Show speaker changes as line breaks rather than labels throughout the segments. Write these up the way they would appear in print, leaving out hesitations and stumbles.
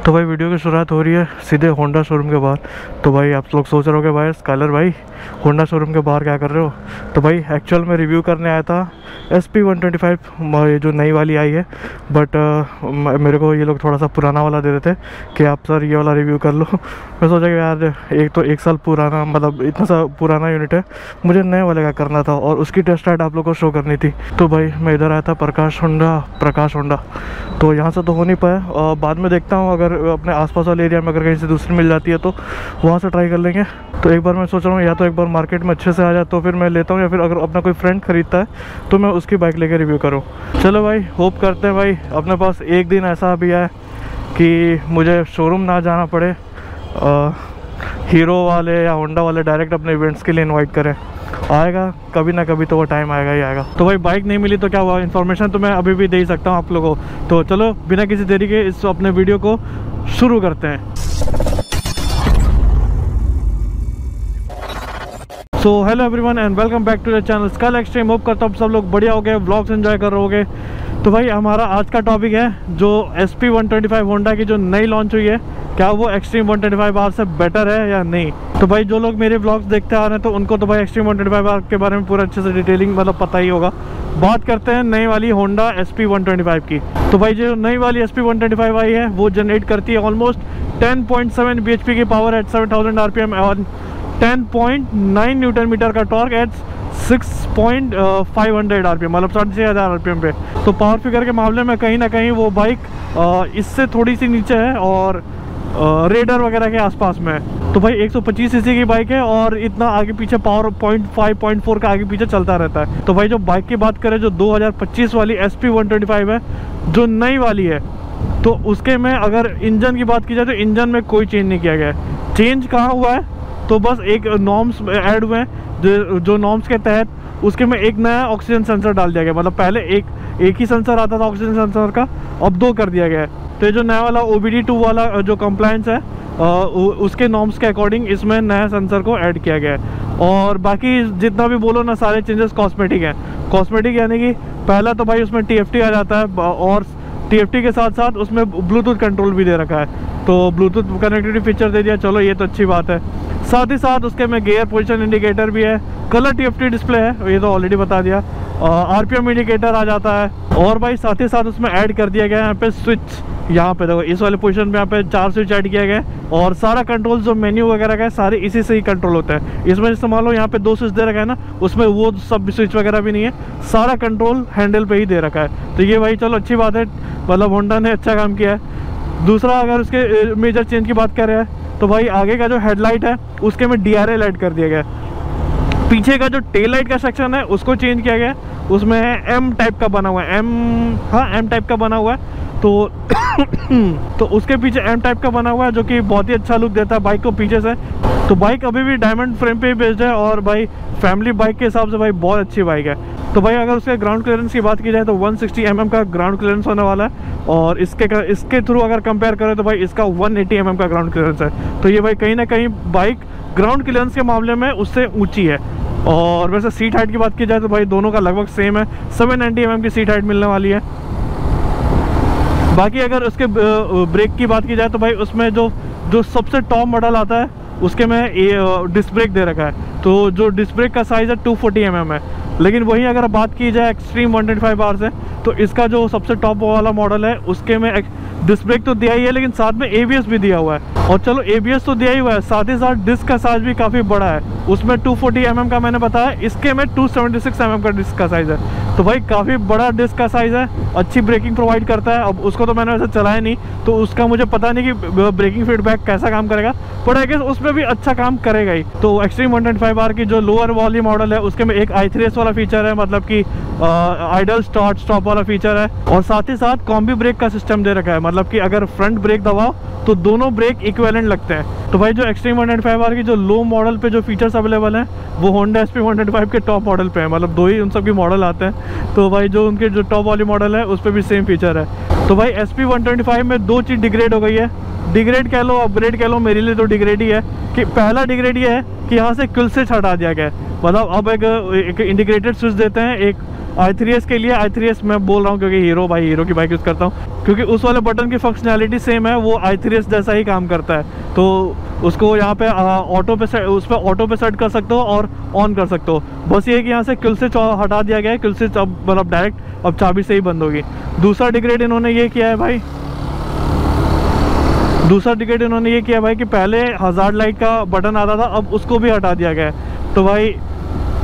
तो भाई वीडियो की शुरुआत हो रही है सीधे होंडा शोरूम के बाहर। तो भाई आप लोग सोच रहे हो भाई स्काइलर भाई होंडा शोरूम के बाहर क्या कर रहे हो। तो भाई एक्चुअल में रिव्यू करने आया था SP125 ये जो नई वाली आई है, बट मेरे को ये लोग थोड़ा सा पुराना वाला दे रहे थे कि आप सर ये वाला रिव्यू कर लो। मैं सोचा कि यार एक साल पुराना, मतलब इतना सा पुराना यूनिट है, मुझे नए वाले का करना था और उसकी टेस्ट राइड आप लोग को शो करनी थी। तो भाई मैं इधर आया था प्रकाश होंडा। तो यहाँ से तो हो नहीं पाया, बाद में देखता हूँ अगर अपने आसपास वाले एरिया में अगर कहीं से दूसरी मिल जाती है तो वहाँ से ट्राई कर लेंगे। तो एक बार मैं सोच रहा हूँ या तो एक बार मार्केट में अच्छे से आ जाए तो फिर मैं लेता हूँ, या फिर अगर अपना कोई फ्रेंड खरीदता है तो मैं उसकी बाइक लेके रिव्यू करूँ। चलो भाई होप करते हैं भाई अपने पास एक दिन ऐसा भी है कि मुझे शोरूम ना जाना पड़े, हीरो वाले या होंडा वाले डायरेक्ट अपने इवेंट्स के लिए इनवाइट करें। आएगा कभी ना कभी तो वो टाइम आएगा ही आएगा। तो भाई बाइक नहीं मिली तो क्या हुआ, इन्फॉर्मेशन तो मैं अभी भी दे ही सकता हूँ आप लोगों को। तो चलो बिना किसी देरी के इस अपने वीडियो को शुरू करते हैं। So hello everyone and welcome back to the channel Skyler Xtreme. Hope करता हूँ सब लोग बढ़िया हो गए, व्लॉग्स एंजॉय कर रहे होगे। तो भाई हमारा आज का टॉपिक है जो SP125 होंडा की जो नई लॉन्च हुई है, क्या वो एक्सट्रीम 125R से बेटर है या नहीं। तो भाई जो लोग मेरे व्लॉग्स देखते आ रहे हैं तो उनको तो भाई एक्सट्रीम 125R के बारे में पूरा अच्छे से डिटेलिंग मतलब पता ही होगा। बात करते हैं नई वाली होंडा SP125 की। तो भाई जो नई वाली SP125 आई है वो जनरेट करती है ऑलमोस्ट 10.7 bhp की पावर एट 7000 RPM और 10.9 न्यूटन मीटर का टॉर्क एट 6.500 RPM, मतलब 6500 RPM पे। तो पावर फिगर के मामले में कहीं ना कहीं वो बाइक इससे थोड़ी सी नीचे है और रेडर वगैरह के आसपास में है। तो भाई 125 सीसी की बाइक है और इतना आगे पीछे पावर 0.5-0.4 का आगे पीछे चलता रहता है। तो भाई जो बाइक की बात करें जो 2025 वाली SP125 है जो नई वाली है, तो उसके में अगर इंजन की बात की जाए तो इंजन में कोई चेंज नहीं किया गया है। चेंज कहाँ हुआ है तो बस एक नॉर्म्स ऐड हुए हैं जो नॉर्म्स के तहत उसके में एक नया ऑक्सीजन सेंसर डाल दिया गया। मतलब पहले एक ही सेंसर आता था ऑक्सीजन सेंसर का, अब 2 कर दिया गया है। तो ये जो नया वाला OBD2 वाला जो कंप्लायंस है उसके नॉर्म्स के अकॉर्डिंग इसमें नया सेंसर को ऐड किया गया है। और बाकी जितना भी बोलो ना सारे चेंजेस कॉस्मेटिक हैं। कॉस्मेटिक यानी कि पहला तो भाई उसमें TFT आ जाता है और TFT के साथ साथ उसमें ब्लूटूथ कंट्रोल भी दे रखा है। तो ब्लूटूथ कनेक्टिविटी फीचर दे दिया, चलो ये तो अच्छी बात है। साथ ही साथ उसके में गियर पोजीशन इंडिकेटर भी है, कलर TFT डिस्प्ले है, ये तो ऑलरेडी बता दिया। RPM इंडिकेटर आ जाता है और भाई साथ ही साथ उसमें ऐड कर दिया गया है यहाँ पे स्विच। यहाँ पे देखो इस वाले पोजीशन पे यहाँ पे 4 स्विच ऐड किया गया है और सारा कंट्रोल जो मेन्यू वगैरह का है सारे इसी से ही कंट्रोल होता है। इसमें जैसे मान लो यहाँ पे 2 स्विच दे रखा है ना, उसमें वो सब स्विच वगैरह भी नहीं है, सारा कंट्रोल हैंडल पे ही दे रखा है। तो ये भाई चलो अच्छी बात है, मतलब होंडा ने अच्छा काम किया है। दूसरा अगर उसके मेजर चेंज की बात कर रहे हैं तो भाई आगे का जो हेडलाइट है उसके में DRL ऐड कर दिया गया है। पीछे का जो टेल लाइट का सेक्शन है उसको चेंज किया गया है, उसमें M टाइप का बना हुआ है, M टाइप का बना हुआ है। तो उसके पीछे M टाइप का बना हुआ है जो कि बहुत ही अच्छा लुक देता है बाइक को पीछे से। तो बाइक अभी भी डायमंड फ्रेम पे ही बेस्ड है और भाई फैमिली बाइक के हिसाब से भाई बहुत अच्छी बाइक है। तो भाई अगर उसके ग्राउंड क्लियरेंस की बात की जाए तो 160 mm का ग्राउंड क्लियरेंस होने वाला है और इसके थ्रू अगर कंपेयर करें तो भाई इसका 180 mm का ग्राउंड क्लियरेंस है। तो ये भाई कहीं ना कहीं बाइक ग्राउंड क्लियरेंस के मामले में उससे ऊंची है। और वैसे सीट हाइट की बात की जाए तो भाई दोनों का लगभग सेम है, 790 mm की सीट हाइट मिलने वाली है। बाकी अगर उसके ब्रेक की बात की जाए तो भाई उसमें जो सबसे टॉप मॉडल आता है उसके में डिस्क ब्रेक दे रखा है। तो जो डिस्क ब्रेक का साइज़ है 240 mm है। लेकिन वहीं अगर बात की जाए एक्सट्रीम 125R से तो इसका जो सबसे टॉप वाला मॉडल है उसके में डिस्क ब्रेक तो दिया ही है लेकिन साथ में ABS भी दिया हुआ है। और चलो ABS तो दिया ही हुआ है, साथ ही साथ डिस्क का साइज़ भी काफ़ी बड़ा है। उसमें 240 mm का मैंने बताया, इसके में 276 mm का डिस्क का साइज़ है। तो भाई काफ़ी बड़ा डिस्क का साइज़ है, अच्छी ब्रेकिंग प्रोवाइड करता है। अब उसको तो मैंने वैसे चलाया नहीं तो उसका मुझे पता नहीं कि ब्रेकिंग फीडबैक कैसा काम करेगा, बट आई गेस उसमें भी अच्छा काम करेगा ही। तो एक्सट्रीम 125R की जो लोअर वाली मॉडल है उसके में एक i3S वाला फीचर है, मतलब कि आइडल स्टार्ट स्टॉप वाला फीचर है। और साथ ही साथ कॉम्बी ब्रेक का सिस्टम दे रखा है, मतलब कि अगर फ्रंट ब्रेक दबाओ तो दोनों ब्रेक इक्विवेलेंट लगते हैं। तो भाई जो एक्सट्रीम 125R की जो लो मॉडल पे जो फीचर्स अवेलेबल हैं वो होंडा SP125 के टॉप मॉडल पे है, मतलब 2 ही उन सब की मॉडल आते हैं। तो भाई जो उनके जो टॉप वाली मॉडल है उस पर भी सेम फीचर है। तो भाई SP125 में 2 चीज़ डिग्रेड हो गई है। डिग्रेड कह लो अपग्रेड कह लो, मेरे लिए तो डिग्रेड ही है। कि पहला डिग्रेड ये है कि यहाँ से क्विल स्विच हटा दिया गया है, मतलब अब एक इंटीग्रेटेड स्विच देते हैं, एक i3s के लिए। i3s मैं बोल रहा हूँ क्योंकि हीरो की बाइक यूज़ करता हूँ, क्योंकि उस वाले बटन की फंक्शनैलिटी सेम है, वो i3s जैसा ही काम करता है। तो उसको यहाँ पे ऑटो पे उस पर ऑटो पे सेट कर सकते हो और ऑन कर सकते हो। बस ये कि यहाँ से किल स्विच हटा दिया गया है, किल स्विच अब मतलब डायरेक्ट अब चाबी से ही बंद होगी। दूसरा डिग्रेड इन्होंने ये किया है भाई, कि पहले हज़ार्ड लाइट का बटन आता था, अब उसको भी हटा दिया गया है। तो भाई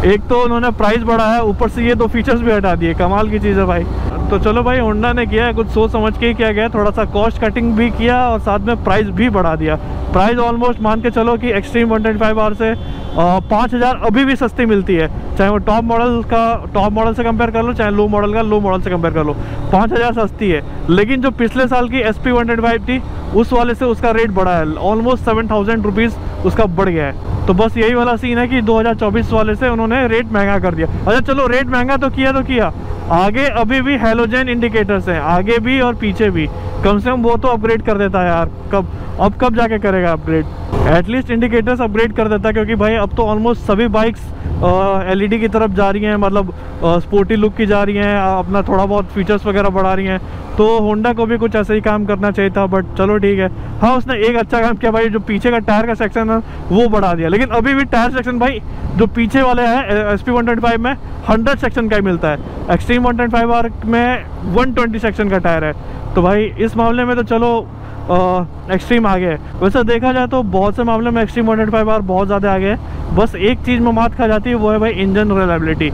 एक तो उन्होंने प्राइस बढ़ाया, ऊपर से ये 2 फीचर्स भी हटा दिए, कमाल की चीज़ है भाई। तो चलो भाई, होंडा ने किया है कुछ सोच समझ के ही किया गया, थोड़ा सा कॉस्ट कटिंग भी किया और साथ में प्राइस भी बढ़ा दिया। प्राइस ऑलमोस्ट मान के चलो कि एक्सट्रीम 125R से 5000 अभी भी सस्ती मिलती है, चाहे वो टॉप मॉडल से कंपेयर कर लो, चाहे लो मॉडल से कंपेयर कर लो, 5000 सस्ती है। लेकिन जो पिछले साल की SP 125 थी उस वाले से उसका रेट बढ़ा है, ऑलमोस्ट 7000 रुपीज़ उसका बढ़ गया है। तो बस यही वाला सीन है कि 2024 वाले से उन्होंने रेट महंगा कर दिया। अच्छा चलो, रेट महंगा तो किया, आगे अभी भी हेलोजन इंडिकेटर्स हैं, आगे भी और पीछे भी, कम से कम वो तो अपग्रेड कर देता है यार। कब जाके करेगा अपग्रेड? एटलीस्ट इंडिकेटर्स अपग्रेड कर देता है, क्योंकि भाई अब तो ऑलमोस्ट सभी बाइक्स LED की तरफ जा रही हैं, मतलब स्पोर्टी लुक की जा रही हैं, अपना थोड़ा बहुत फीचर्स वगैरह बढ़ा रही हैं। तो होंडा को भी कुछ ऐसे ही काम करना चाहिए था, बट चलो ठीक है। हाँ, उसने एक अच्छा काम किया भाई, जो पीछे का टायर का सेक्शन है वो बढ़ा दिया, लेकिन अभी भी टायर सेक्शन भाई जो पीछे वाले हैं SP 125 में 100 सेक्शन का ही मिलता है, एक्सट्रीम 125R में 120 सेक्शन का टायर है। तो भाई इस मामले में तो चलो एक्सट्रीम आगे है। वैसे देखा जाए तो बहुत से मामले में एक्सट्रीम 125R बहुत ज़्यादा आगे है। बस एक चीज़ में मात खा जाती है, वो है भाई इंजन रिलायबिलिटी।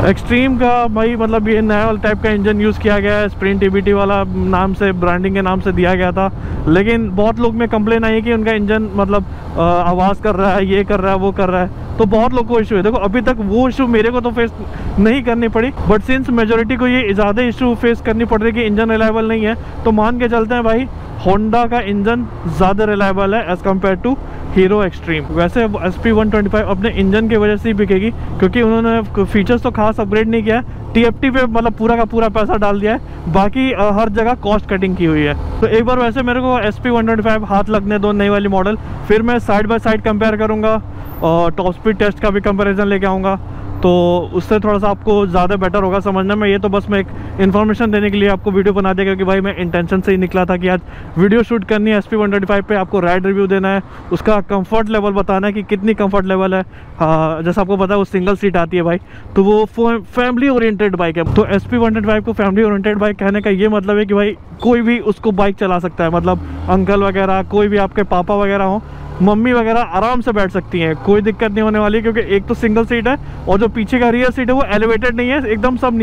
एक्सट्रीम का भाई मतलब ये नया टाइप का इंजन यूज़ किया गया है, स्प्रिंट EBT वाला नाम से, ब्रांडिंग के नाम से दिया गया था, लेकिन बहुत लोग में कंप्लेन आई है कि उनका इंजन मतलब आवाज़ कर रहा है, ये कर रहा है, वो कर रहा है। तो बहुत लोग को इशू है। देखो अभी तक वो इशू मेरे को तो फेस नहीं करनी पड़ी, बट सिंस मेजोरिटी को ये ज़्यादा इशू फेस करनी पड़ रही है कि इंजन रिलायबल नहीं है, तो मान के चलते हैं भाई होंडा का इंजन ज़्यादा रिलायबल है as compared to Hero Xtreme. वैसे SP 125 अपने इंजन की वजह से ही बिकेगी, क्योंकि उन्होंने फीचर्स तो खास अपग्रेड नहीं किया, TFT पे मतलब पूरा का पूरा पैसा डाल दिया है, बाकी हर जगह कॉस्ट कटिंग की हुई है। तो एक बार वैसे मेरे को SP 125 हाथ लगने दो, नई वाली मॉडल, फिर मैं साइड बाय साइड कंपेयर करूँगा और टॉप स्पीड टेस्ट का भी कंपैरिजन लेके आऊँगा, तो उससे थोड़ा सा आपको ज़्यादा बेटर होगा समझने में। ये तो बस मैं एक इन्फॉर्मेशन देने के लिए आपको वीडियो बना दिया, क्योंकि भाई मैं इंटेंशन से ही निकला था कि आज वीडियो शूट करनी है SP 125 पे, आपको राइड रिव्यू देना है, उसका कंफर्ट लेवल बताना है कि कितनी कंफर्ट लेवल है। हाँ, जैसा आपको पता है वो सिंगल सीट आती है भाई, तो वो फैमिली ओरिएंटेड बाइक है। तो SP 125 को फैमिली ओरिएंटेड बाइक कहने का ये मतलब है कि भाई कोई भी उसको बाइक चला सकता है, मतलब अंकल वगैरह, कोई भी आपके पापा वगैरह हो, मम्मी वगैरह आराम से बैठ सकती हैं, कोई दिक्कत नहीं होने वाली, क्योंकि एक तो सिंगल सीट है और जो पीछे का रियर सीट है वो एलिवेटेड नहीं है, एकदम सब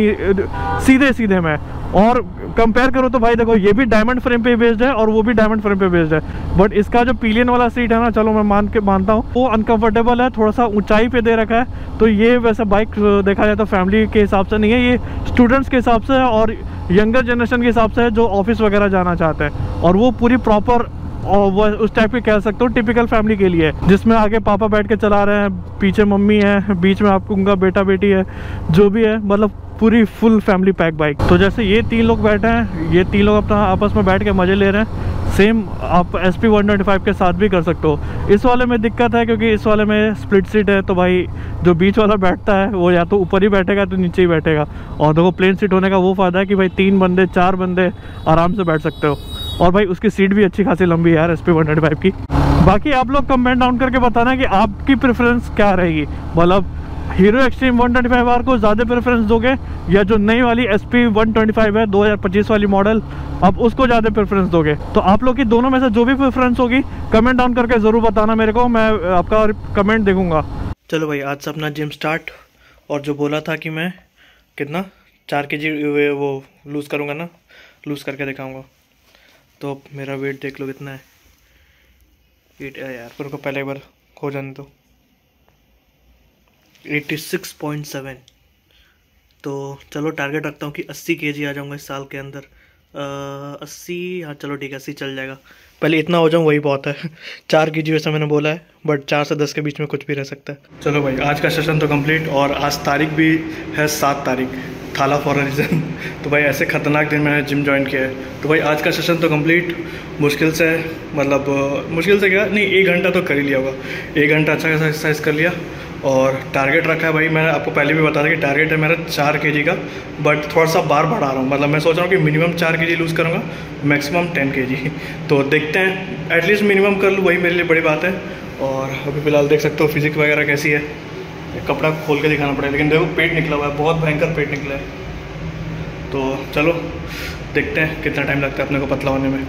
सीधे में। और कंपेयर करो तो भाई देखो, ये भी डायमंड फ्रेम पे बेस्ड है और वो भी डायमंड फ्रेम पे बेस्ड है, बट इसका जो पिलियन वाला सीट है ना, चलो मैं मानता हूँ वो अनकंफर्टेबल है, थोड़ा सा ऊंचाई पे दे रखा है। तो ये वैसे बाइक देखा जाए तो फैमिली के हिसाब से नहीं है, ये स्टूडेंट्स के हिसाब से है और यंगर जनरेशन के हिसाब से है, जो ऑफिस वगैरह जाना चाहते हैं, और वो पूरी प्रॉपर और वो उस टाइप की कह सकते हो टिपिकल फैमिली के लिए, जिसमें आगे पापा बैठ के चला रहे हैं, पीछे मम्मी है, बीच में आपको उनका बेटा बेटी है, जो भी है, मतलब पूरी फुल फैमिली पैक बाइक। तो जैसे ये 3 लोग बैठे हैं, ये 3 लोग अपना आपस में बैठ के मज़े ले रहे हैं, सेम आप SP 125 के साथ भी कर सकते हो। इस वाले में दिक्कत है क्योंकि इस वाले में स्प्लिट सीट है, तो भाई जो बीच वाला बैठता है वो या तो ऊपर ही बैठेगा तो नीचे ही बैठेगा, और देखो प्लेन सीट होने का वो फ़ायदा है कि भाई 3 बंदे 4 बंदे आराम से बैठ सकते हो, और भाई उसकी सीट भी अच्छी खासी लंबी है यार SP 125 की। बाकी आप लोग कमेंट डाउन करके बताना कि आपकी प्रेफरेंस क्या रहेगी, मतलब हीरो एक्सट्रीम 125R को ज़्यादा प्रेफरेंस दोगे या जो नई वाली SP 125 है 2025 वाली मॉडल, आप उसको ज़्यादा प्रेफरेंस दोगे। तो आप लोग की दोनों में से जो भी प्रेफरेंस होगी कमेंट डाउन करके ज़रूर बताना मेरे को, मैं आपका कमेंट देखूंगा। चलो भाई, आज से अपना जिम स्टार्ट, और जो बोला था कि मैं कितना 4 kg वो लूज़ करूँगा ना, लूज़ करके दिखाऊँगा। तो मेरा वेट देख लो कितना है, वेट यार पर को पहले एक बार हो जाने दो, 86.7। तो चलो टारगेट रखता हूँ कि 80 kg आ जाऊँगा इस साल के अंदर। 80, हाँ चलो ठीक है 80 चल जाएगा, पहले इतना हो जाऊँ वही बहुत है। 4 kg वैसा मैंने बोला है, बट 4 से 10 के बीच में कुछ भी रह सकता है। चलो भाई, आज का सेशन तो कंप्लीट, और आज तारीख भी है 7 तारीख, थाला फॉर अ रीज़न। तो भाई ऐसे ख़तरनाक दिन मैंने जिम ज्वाइन किया है। तो भाई आज का सेशन तो कंप्लीट, मुश्किल से मतलब मुश्किल से क्या नहीं, 1 घंटा तो कर ही लिया होगा, 1 घंटा अच्छा खासा एक्सरसाइज कर लिया, और टारगेट रखा है भाई, मैंने आपको पहले भी बता था कि टारगेट है मेरा 4 kg का, बट थोड़ा सा बार बढ़ा रहा हूँ। मतलब मैं सोच रहा हूँ कि मिनिमम 4 kg लूज़ करूँगा, मैक्सिमम 10 kg। तो देखते हैं, एटलीस्ट मिनिमम कर लूँ, वही मेरे लिए बड़ी बात है। और अभी फ़िलहाल देख सकते हो फिजिक्स वगैरह कैसी है, कपड़ा खोल के दिखाना पड़ेगा, लेकिन देखो पेट निकला हुआ है, बहुत भयंकर पेट निकला है। तो चलो देखते हैं कितना टाइम लगता है अपने को पतला होने में।